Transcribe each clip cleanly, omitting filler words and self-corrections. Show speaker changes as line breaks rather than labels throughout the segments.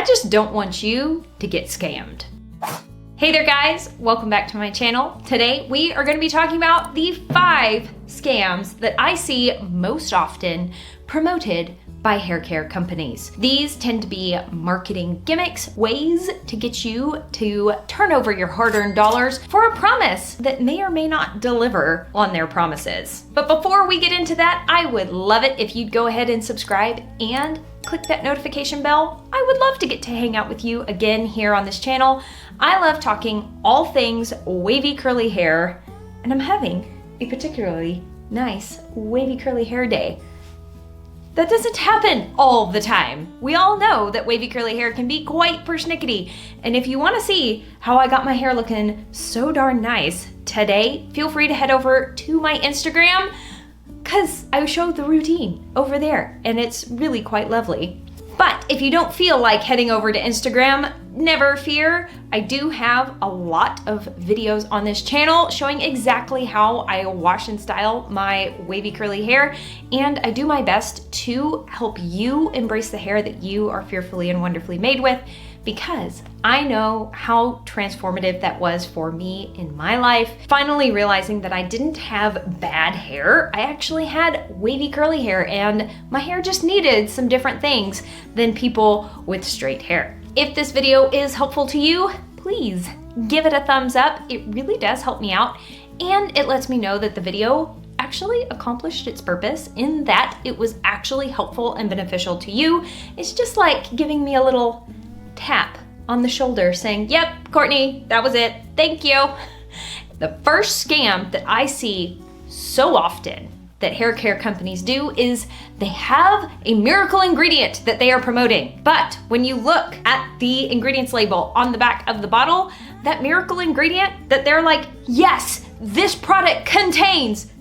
I just don't want you to get scammed. Hey there guys, welcome back to my channel. Today we are going to be talking about the 5 scams that I see most often promoted by hair care companies. These tend to be marketing gimmicks, ways to get you to turn over your hard-earned dollars for a promise that may or may not deliver on their promises. But before we get into that, I would love it if you'd go ahead and subscribe and click that notification bell. I would love to get to hang out with you again here on this channel. I love talking all things wavy curly hair, and I'm having a particularly nice wavy curly hair day. That doesn't happen all the time. We all know that wavy curly hair can be quite persnickety. And if you want to see how I got my hair looking so darn nice today, feel free to head over to my Instagram because I show the routine over there and it's really quite lovely. But if you don't feel like heading over to Instagram, never fear. I do have a lot of videos on this channel showing exactly how I wash and style my wavy curly hair, and I do my best to help you embrace the hair that you are fearfully and wonderfully made with, because I know how transformative that was for me in my life. Finally realizing that I didn't have bad hair, I actually had wavy curly hair, and my hair just needed some different things than people with straight hair. If this video is helpful to you, please give it a thumbs up. It really does help me out, and it lets me know that the video actually accomplished its purpose in that it was actually helpful and beneficial to you. It's just like giving me a little tap on the shoulder saying, yep, Courtney, that was it. Thank you. The first scam that I see so often that hair care companies do is they have a miracle ingredient that they are promoting. But when you look at the ingredients label on the back of the bottle, that miracle ingredient that they're like, yes, this product contains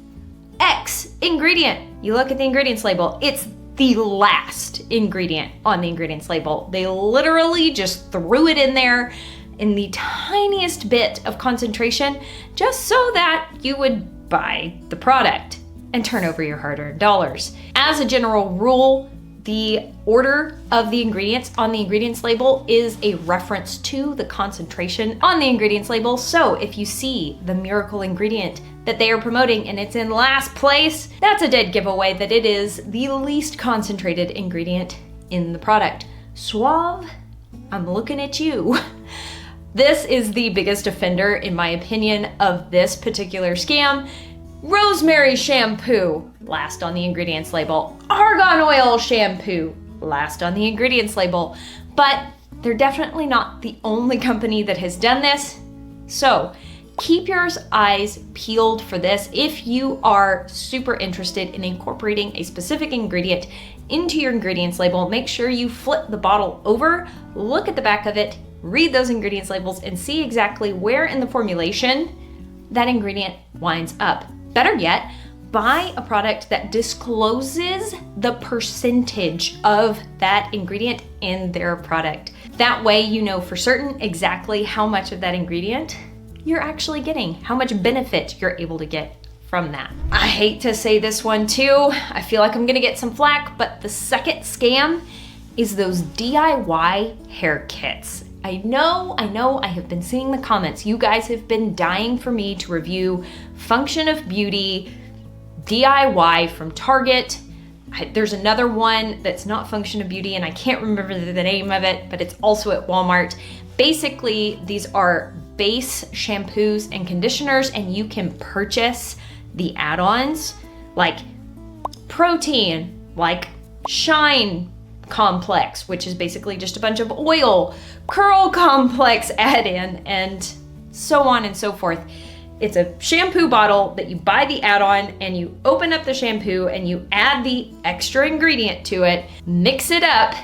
X ingredient. You look at the ingredients label, it's the last ingredient on the ingredients label. They literally just threw it in there in the tiniest bit of concentration just so that you would buy the product and turn over your hard-earned dollars. As a general rule, the order of the ingredients on the ingredients label is a reference to the concentration on the ingredients label. So if you see the miracle ingredient that they are promoting and it's in last place, that's a dead giveaway that it is the least concentrated ingredient in the product. Suave, I'm looking at you. This is the biggest offender, in my opinion, of this particular scam. Rosemary shampoo, last on the ingredients label. Argan oil shampoo, last on the ingredients label. But they're definitely not the only company that has done this. So keep your eyes peeled for this. If you are super interested in incorporating a specific ingredient into your ingredients label, make sure you flip the bottle over, look at the back of it, read those ingredients labels, and see exactly where in the formulation that ingredient winds up. Better yet, buy a product that discloses the percentage of that ingredient in their product. That way you know for certain exactly how much of that ingredient you're actually getting, how much benefit you're able to get from that. I hate to say this one too, I feel like I'm gonna get some flack, but the second scam is those DIY hair kits. I know, I have been seeing the comments. You guys have been dying for me to review Function of Beauty DIY from Target. There's another one that's not Function of Beauty and I can't remember the name of it, but it's also at Walmart. Basically, these are base shampoos and conditioners, and you can purchase the add-ons like protein, like shine complex, which is basically just a bunch of oil, curl complex add-in, and so on and so forth. It's a shampoo bottle that you buy the add-on and you open up the shampoo and you add the extra ingredient to it, mix it up,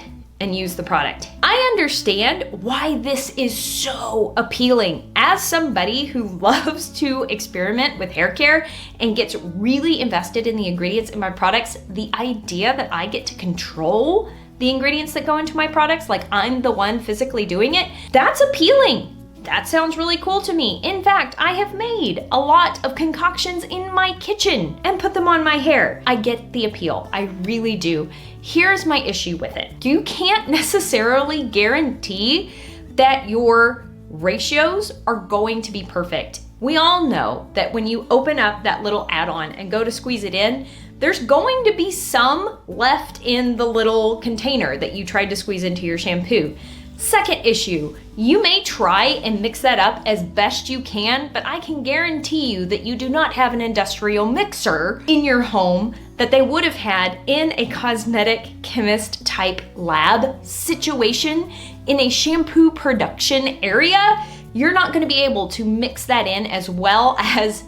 and use the product. I understand why this is so appealing. As somebody who loves to experiment with hair care and gets really invested in the ingredients in my products, the idea that I get to control the ingredients that go into my products, like I'm the one physically doing it, that's appealing. That sounds really cool to me. In fact, I have made a lot of concoctions in my kitchen and put them on my hair. I get the appeal, I really do. Here's my issue with it. You can't necessarily guarantee that your ratios are going to be perfect. We all know that when you open up that little add-on and go to squeeze it in, there's going to be some left in the little container that you tried to squeeze into your shampoo. Second issue, you may try and mix that up as best you can, but I can guarantee you that you do not have an industrial mixer in your home that they would have had in a cosmetic chemist type lab situation in a shampoo production area. You're not going to be able to mix that in as well as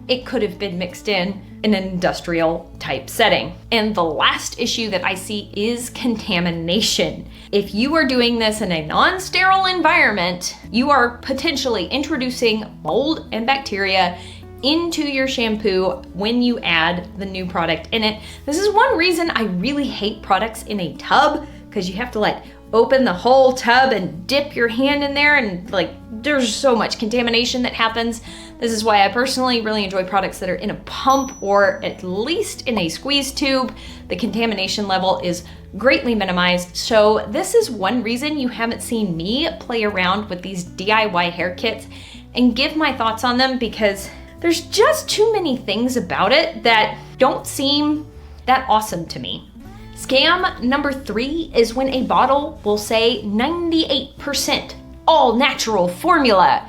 it could have been mixed in an industrial type setting. And the last issue that I see is contamination. If you are doing this in a non-sterile environment, you are potentially introducing mold and bacteria into your shampoo when you add the new product in it. This is one reason I really hate products in a tub, because you have to like open the whole tub and dip your hand in there, and like there's so much contamination that happens. This is why I personally really enjoy products that are in a pump or at least in a squeeze tube. The contamination level is greatly minimized. So this is one reason you haven't seen me play around with these DIY hair kits and give my thoughts on them, because there's just too many things about it that don't seem that awesome to me. Scam number 3 is when a bottle will say 98% all natural formula,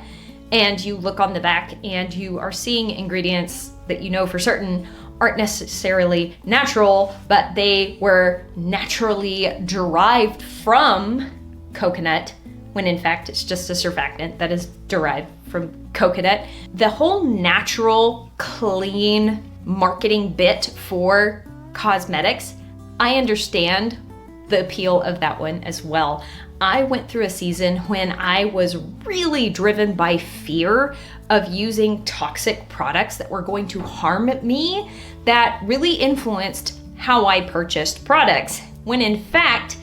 and you look on the back and you are seeing ingredients that you know for certain aren't necessarily natural, but they were naturally derived from coconut, when in fact it's just a surfactant that is derived from coconut. The whole natural, clean marketing bit for cosmetics, I understand the appeal of that one as well. I went through a season when I was really driven by fear of using toxic products that were going to harm me, that really influenced how I purchased products, when in fact,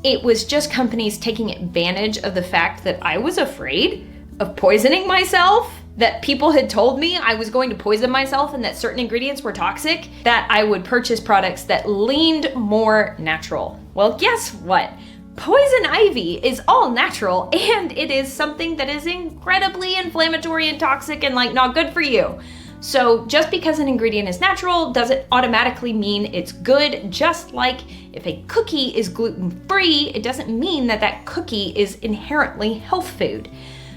it was just companies taking advantage of the fact that I was afraid of poisoning myself, that people had told me I was going to poison myself and that certain ingredients were toxic, that I would purchase products that leaned more natural. Well, guess what? Poison ivy is all natural, and it is something that is incredibly inflammatory and toxic and like not good for you. So just because an ingredient is natural doesn't automatically mean it's good. Just like if a cookie is gluten-free, it doesn't mean that that cookie is inherently health food.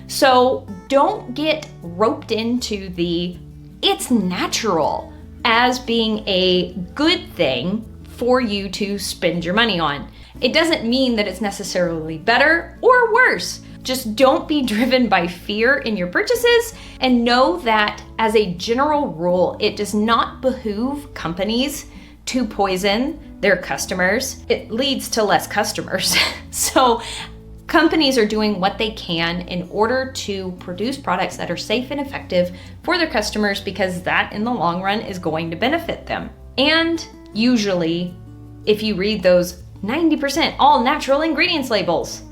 So don't get roped into the it's natural as being a good thing for you to spend your money on. It doesn't mean that it's necessarily better or worse. Just don't be driven by fear in your purchases, and know that as a general rule, it does not behoove companies to poison their customers. It leads to less customers. So companies are doing what they can in order to produce products that are safe and effective for their customers, because that in the long run is going to benefit them. And usually, if you read those 90% all natural ingredients labels,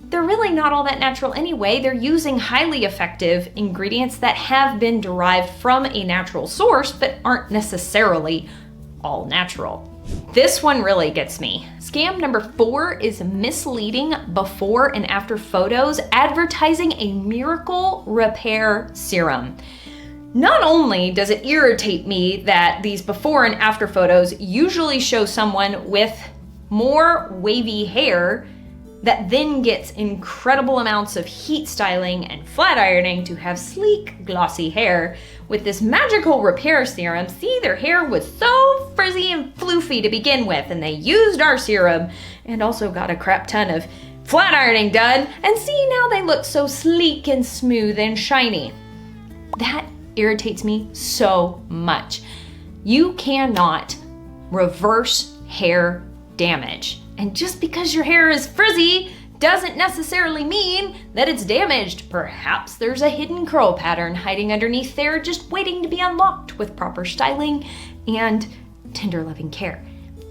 they're really not all that natural anyway. They're using highly effective ingredients that have been derived from a natural source, but aren't necessarily all natural. This one really gets me. Scam number 4 is misleading before and after photos advertising a miracle repair serum. Not only does it irritate me that these before and after photos usually show someone with more wavy hair that then gets incredible amounts of heat styling and flat ironing to have sleek, glossy hair with this magical repair serum. See, their hair was so frizzy and floofy to begin with, and they used our serum and also got a crap ton of flat ironing done, and see, now they look so sleek and smooth and shiny. That irritates me so much. You cannot reverse hair damage. And just because your hair is frizzy doesn't necessarily mean that it's damaged. Perhaps there's a hidden curl pattern hiding underneath there, just waiting to be unlocked with proper styling and tender loving care.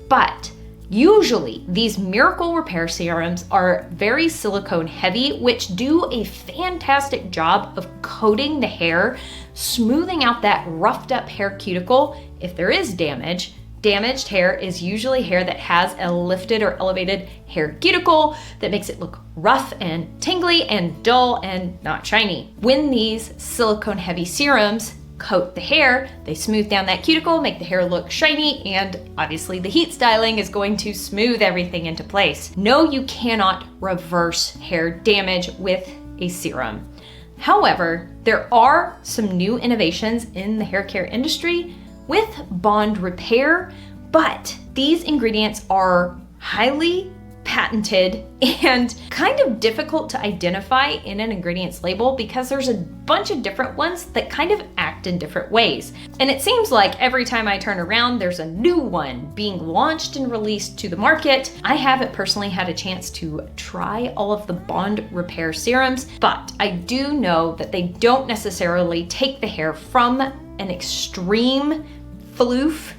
But Usually, these miracle repair serums are very silicone heavy, which do a fantastic job of coating the hair, smoothing out that roughed up hair cuticle if there is damage. Damaged hair is usually hair that has a lifted or elevated hair cuticle that makes it look rough and tingly and dull and not shiny. When these silicone heavy serums coat the hair, they smooth down that cuticle, make the hair look shiny, and obviously the heat styling is going to smooth everything into place. No, you cannot reverse hair damage with a serum. However, there are some new innovations in the hair care industry with bond repair, but these ingredients are highly patented and kind of difficult to identify in an ingredients label because there's a bunch of different ones that kind of act in different ways. And it seems like every time I turn around, there's a new one being launched and released to the market. I haven't personally had a chance to try all of the bond repair serums, but I do know that they don't necessarily take the hair from an extreme floof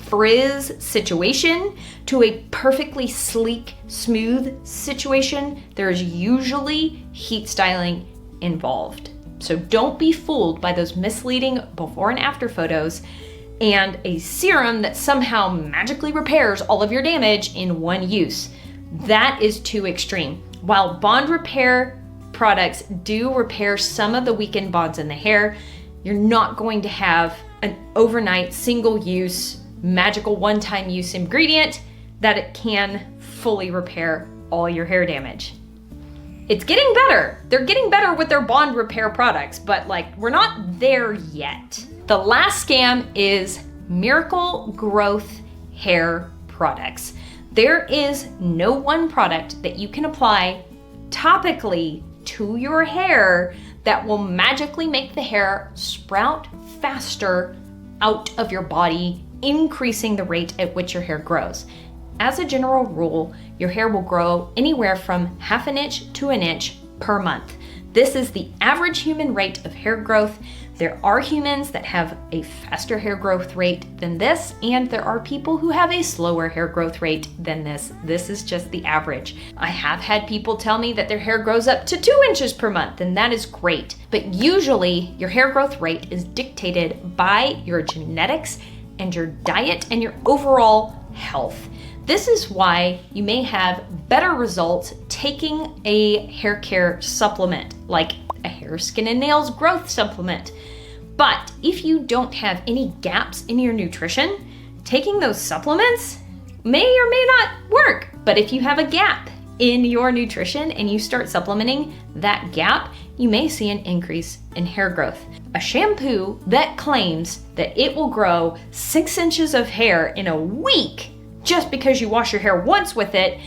frizz situation to a perfectly sleek, smooth situation. There's usually heat styling involved. So don't be fooled by those misleading before and after photos and a serum that somehow magically repairs all of your damage in one use. That is too extreme. While bond repair products do repair some of the weakened bonds in the hair, you're not going to have an overnight single-use magical one-time use ingredient that it can fully repair all your hair damage. It's getting better. They're getting better with their bond repair products, but we're not there yet. The last scam is Miracle Growth hair products. There is no one product that you can apply topically to your hair that will magically make the hair sprout faster out of your body, increasing the rate at which your hair grows. As a general rule, your hair will grow anywhere from 1/2 inch to 1 inch per month. This is the average human rate of hair growth. There are humans that have a faster hair growth rate than this, and there are people who have a slower hair growth rate than this. This is just the average. I have had people tell me that their hair grows up to 2 inches per month, and that is great. But usually, your hair growth rate is dictated by your genetics and your diet and your overall health. This is why you may have better results taking a hair care supplement, like a hair, skin, and nails growth supplement. But if you don't have any gaps in your nutrition, taking those supplements may or may not work. But if you have a gap in your nutrition and you start supplementing that gap, you may see an increase in hair growth. A shampoo that claims that it will grow 6 inches of hair in a week just because you wash your hair once with it,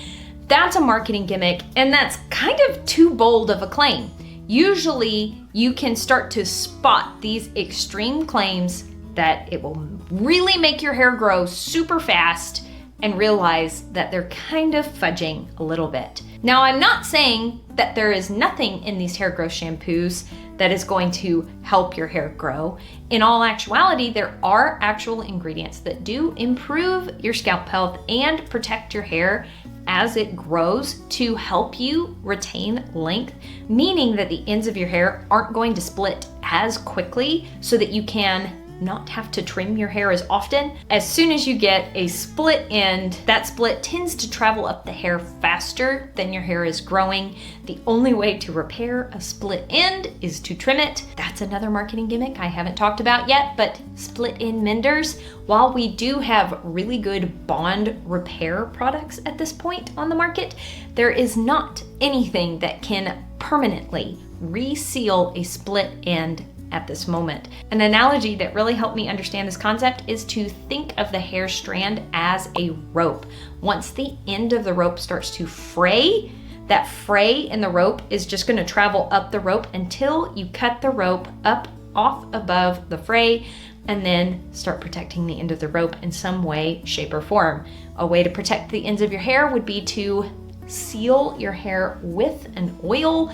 that's a marketing gimmick, and that's kind of too bold of a claim. Usually, you can start to spot these extreme claims that it will really make your hair grow super fast and realize that they're kind of fudging a little bit. Now, I'm not saying that there is nothing in these hair growth shampoos that is going to help your hair grow. In all actuality, there are actual ingredients that do improve your scalp health and protect your hair as it grows to help you retain length, meaning that the ends of your hair aren't going to split as quickly so that you can not have to trim your hair as often. As soon as you get a split end, that split tends to travel up the hair faster than your hair is growing. The only way to repair a split end is to trim it. That's another marketing gimmick I haven't talked about yet, but split end menders, while we do have really good bond repair products at this point on the market, there is not anything that can permanently reseal a split end at this moment. An analogy that really helped me understand this concept is to think of the hair strand as a rope. Once the end of the rope starts to fray, that fray in the rope is just going to travel up the rope until you cut the rope up off above the fray and then start protecting the end of the rope in some way, shape, or form. A way to protect the ends of your hair would be to seal your hair with an oil.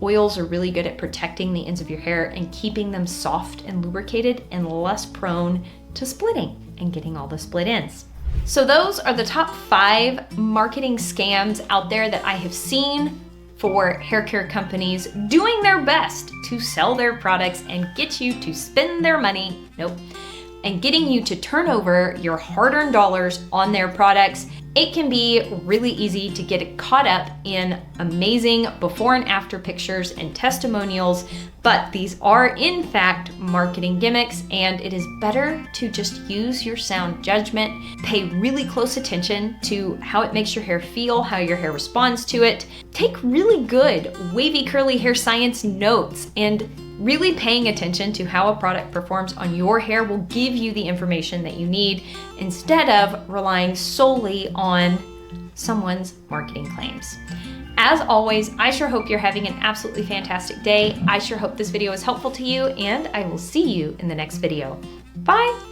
Oils are really good at protecting the ends of your hair and keeping them soft and lubricated and less prone to splitting and getting all the split ends. So those are the top 5 marketing scams out there that I have seen for hair care companies doing their best to sell their products and get you to spend their money, and getting you to turn over your hard-earned dollars on their products. It can be really easy to get caught up in amazing before and after pictures and testimonials, but these are in fact marketing gimmicks, and it is better to just use your sound judgment, pay really close attention to how it makes your hair feel, how your hair responds to it, take really good wavy curly hair science notes, and really paying attention to how a product performs on your hair will give you the information that you need instead of relying solely on someone's marketing claims. As always, I sure hope you're having an absolutely fantastic day. I sure hope this video was helpful to you, and I will see you in the next video. Bye!